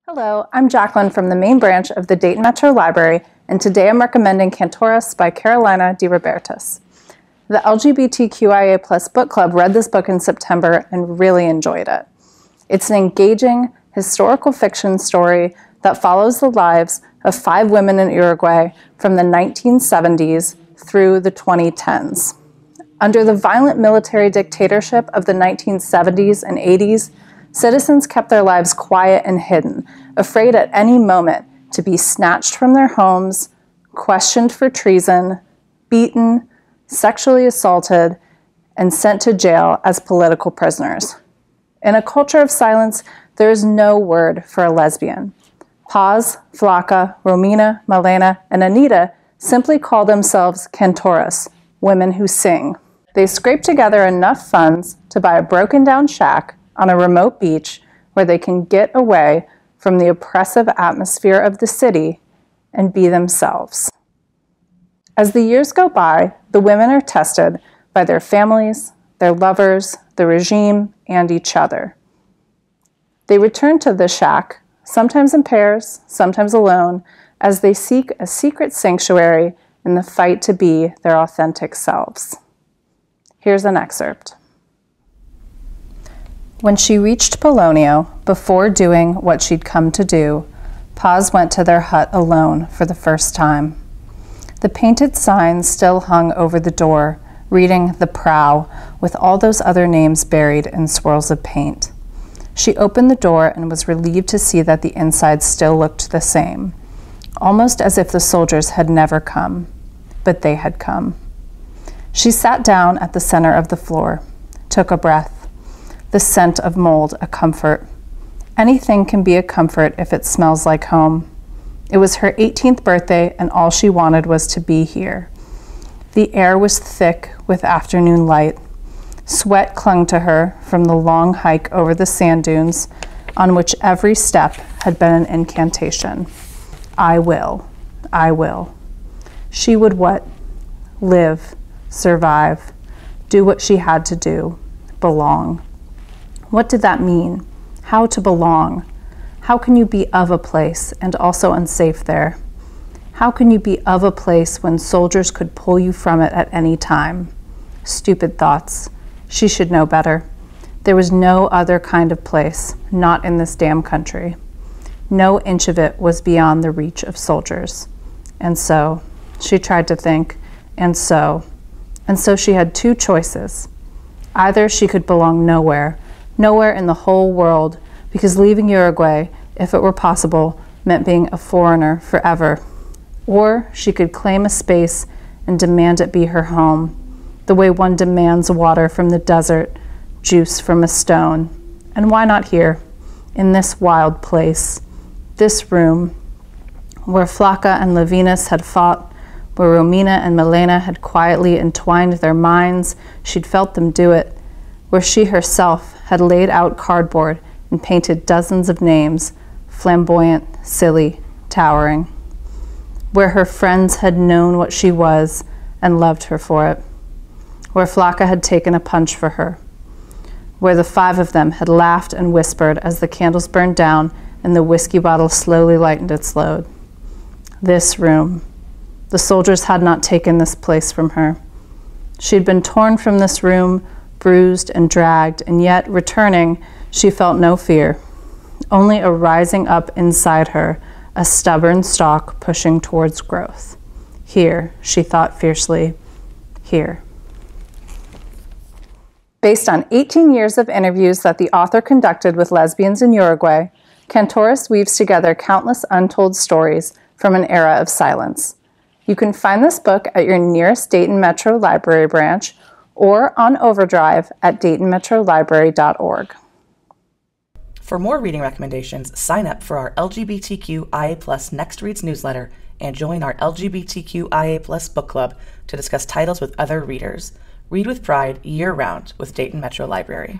Hello, I'm Jacqueline from the main branch of the Dayton Metro Library, and today I'm recommending Cantoras by Carolina De Robertis. The LGBTQIA+ book club read this book in September and really enjoyed it. It's an engaging historical fiction story that follows the lives of 5 women in Uruguay from the 1970s through the 2010s. Under the violent military dictatorship of the 1970s and 80s, citizens kept their lives quiet and hidden, afraid at any moment to be snatched from their homes, questioned for treason, beaten, sexually assaulted, and sent to jail as political prisoners. In a culture of silence, there is no word for a lesbian. Paz, Flaca, Romina, Malena, and Anita simply call themselves Cantoras, women who sing. They scrape together enough funds to buy a broken-down shack on a remote beach where they can get away from the oppressive atmosphere of the city and be themselves. As the years go by, the women are tested by their families, their lovers, the regime, and each other. They return to the shack, sometimes in pairs, sometimes alone, as they seek a secret sanctuary in the fight to be their authentic selves. Here's an excerpt. When she reached Polonio, before doing what she'd come to do, Paz went to their hut alone for the first time. The painted sign still hung over the door, reading "The Prow," with all those other names buried in swirls of paint. She opened the door and was relieved to see that the inside still looked the same, almost as if the soldiers had never come, but they had come. She sat down at the center of the floor, took a breath. The scent of mold, a comfort. Anything can be a comfort if it smells like home. It was her 18th birthday, and all she wanted was to be here. The air was thick with afternoon light. Sweat clung to her from the long hike over the sand dunes, on which every step had been an incantation. I will. I will. She would what? Live, survive, do what she had to do, belong. What did that mean? How to belong? How can you be of a place and also unsafe there? How can you be of a place when soldiers could pull you from it at any time? Stupid thoughts. She should know better. There was no other kind of place, not in this damn country. No inch of it was beyond the reach of soldiers. And so, she tried to think, and so she had 2 choices. Either she could belong nowhere in the whole world, because leaving Uruguay, if it were possible, meant being a foreigner forever. Or she could claim a space and demand it be her home, the way one demands water from the desert, juice from a stone. And why not here, in this wild place, this room, where Flaca and Levinas had fought, where Romina and Malena had quietly entwined their minds, she'd felt them do it, where she herself had laid out cardboard and painted dozens of names, flamboyant, silly, towering, where her friends had known what she was and loved her for it, where Flaca had taken a punch for her, where the 5 of them had laughed and whispered as the candles burned down and the whiskey bottle slowly lightened its load. This room. The soldiers had not taken this place from her. She had been torn from this room, bruised and dragged, and yet, returning, she felt no fear, only a rising up inside her, a stubborn stalk pushing towards growth. Here, she thought fiercely, here. Based on 18 years of interviews that the author conducted with lesbians in Uruguay, Cantoras weaves together countless untold stories from an era of silence. You can find this book at your nearest Dayton Metro Library branch or on Overdrive at DaytonMetroLibrary.org. For more reading recommendations, sign up for our LGBTQIA+ Next Reads newsletter and join our LGBTQIA+ book club to discuss titles with other readers. Read with pride year-round with Dayton Metro Library.